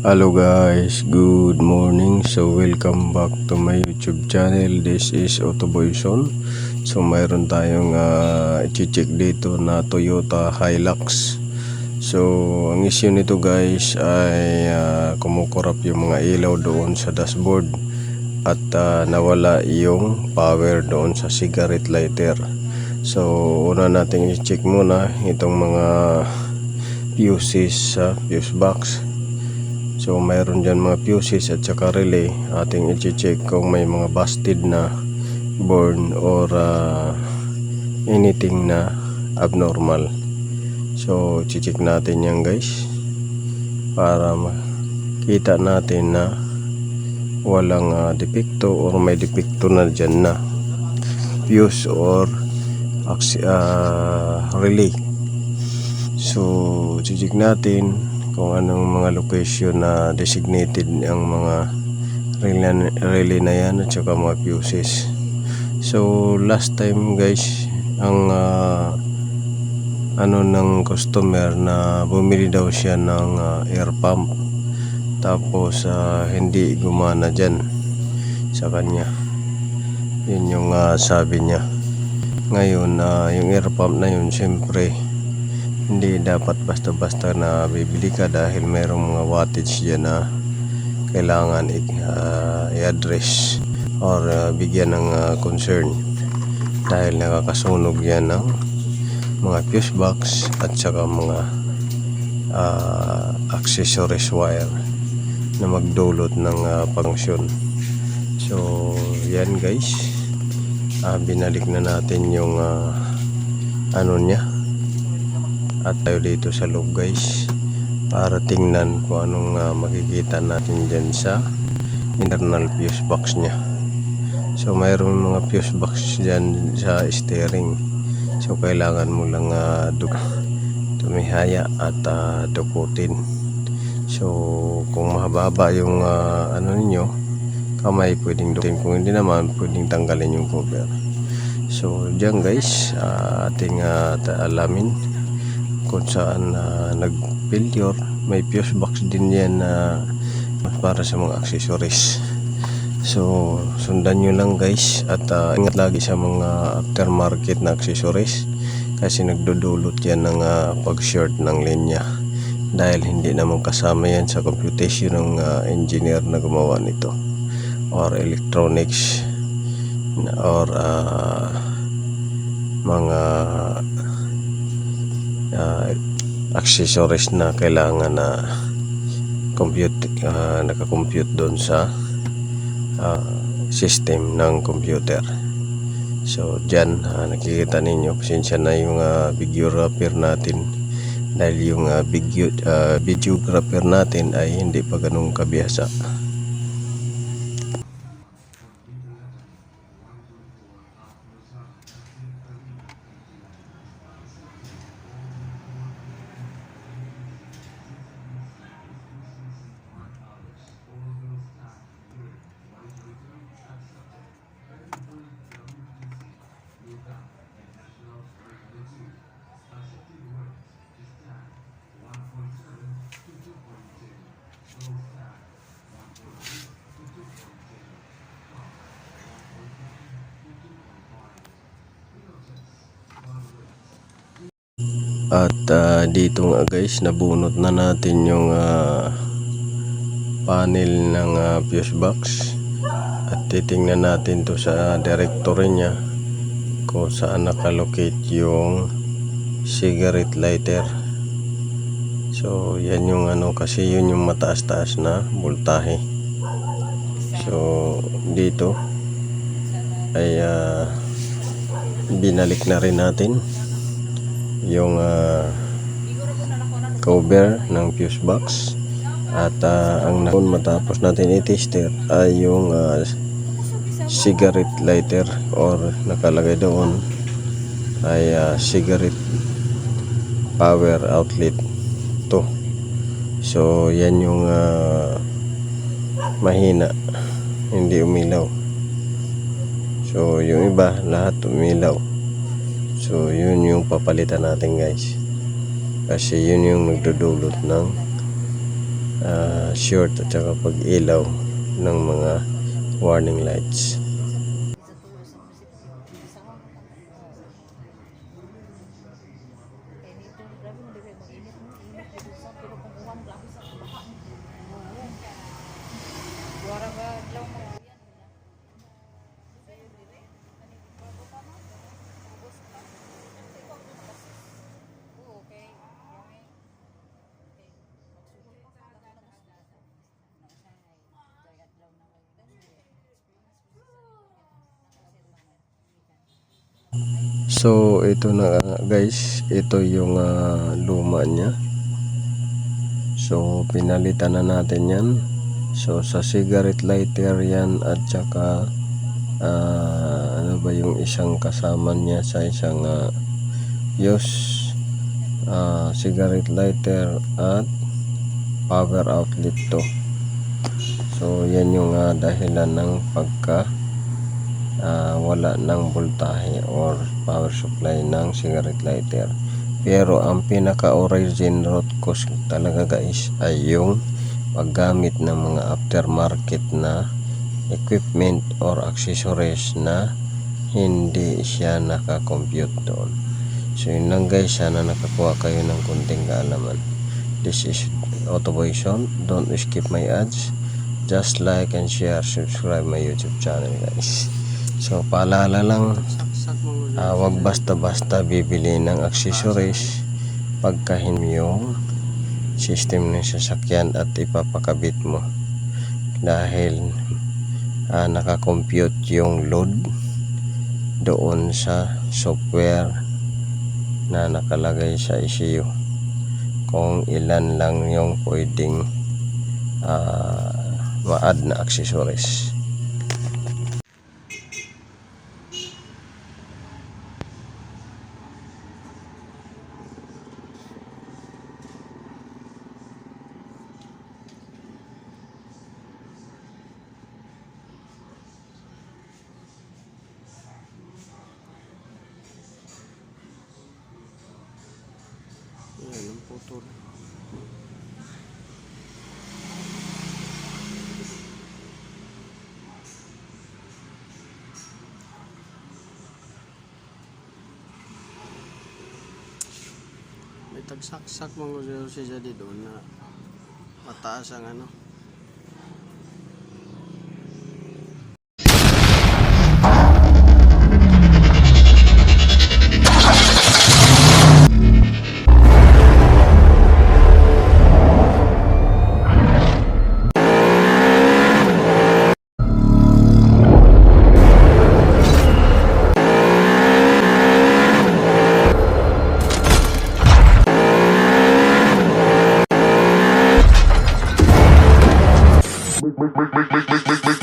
Hello guys, good morning. So welcome back to my YouTube channel. This is Autoboyson. So mayroon tayong i-check dito na Toyota Hilux. So ang issue nito guys ay kumukurap yung mga ilaw doon sa dashboard at nawala yung power doon sa cigarette lighter. So una nating i-check muna itong mga fuses sa fuse box. So mayroon dyan mga fuses at saka relay. Ating i-check kung may mga busted na burn or anything na abnormal. So i-check natin yan guys para makita natin na walang depekto or may depekto na dyan na fuse or relay. So i-check natin kung anong mga location na designated ang mga relay na yan at saka mga fuses. So last time guys, ang ng customer na bumili daw siya ng air pump tapos hindi gumana dyan sa kanya. Yun yung sabi niya. Ngayon yung air pump na yun siyempre hindi dapat basta-basta na bibili ka dahil mayroong mga wattage dyan na kailangan i-address or bigyan ng concern dahil nakakasunog yan ng mga fuse box at saka mga accessories wire na magdulot ng function. So yan guys, binalik na natin yung niya at tayo dito sa loob guys para tingnan kung anong makikita natin dyan sa internal fuse box nya. So mayroon mga fuse box dyan sa steering, so kailangan mo lang tumihaya at dukutin. So kung mahaba yung ninyo kamay, pwedeng dukutin, kung hindi naman pwedeng tanggalin yung cover. So dyan guys, ating alamin kung saan nag-failure. May fuse box din yan para sa mga accessories. So sundan nyo lang guys at ingat lagi sa mga aftermarket na accessories kasi nagdudulot yan ng pag-short ng linya dahil hindi naman kasama yan sa computation ng engineer na gumawa nito or electronics or mga accessories na kailangan na nakakompute doon sa system ng computer. So dyan nakikita ninyo, pasensya na yung videographer natin dahil yung videographer natin ay hindi pa ganun kabihasa. At dito nga guys, nabunot na natin yung panel ng fuse box at titingnan natin to sa directory nya kung saan nakalocate yung cigarette lighter. So yan yung kasi yun yung mataas-taas na voltahe. So dito ay binalik na rin natin yung cover ng fuse box at ang matapos natin i-tester ay yung cigarette lighter or nakalagay doon ay cigarette power outlet to. So yan yung mahina, hindi umilaw. So yung iba lahat umilaw. So yun yung papalitan natin guys kasi yun yung nagdudulot ng short at saka pag-ilaw ng mga warning lights. So ito na guys, ito yung luma niya. So pinalitan na natin yan. So sa cigarette lighter yan at saka ano ba yung isang kasama niya sa isang fuse, cigarette lighter at power outlet to. So yan yung dahilan ng pagka wala ng voltahe or power supply ng cigarette lighter. Pero ang pinaka-origin root cause talaga guys ay yung paggamit ng mga aftermarket na equipment or accessories na hindi siya naka-compute doon. So yun lang guys, sana nakakuha kayo ng kunting kaalaman. This is Autoboyson. Don't skip my ads. Just like and share, subscribe my YouTube channel guys. So paalala lang, wag basta-basta bibili ng accessories pagkahin yung system ng sasakyan at ipapakabit mo, dahil nakakompute yung load doon sa software na nakalagay sa ECU kung ilan lang yung pwedeng ma-add na accessories. Yan ang putol. May tagsaksak mo siya dito na mataas ang ano. Make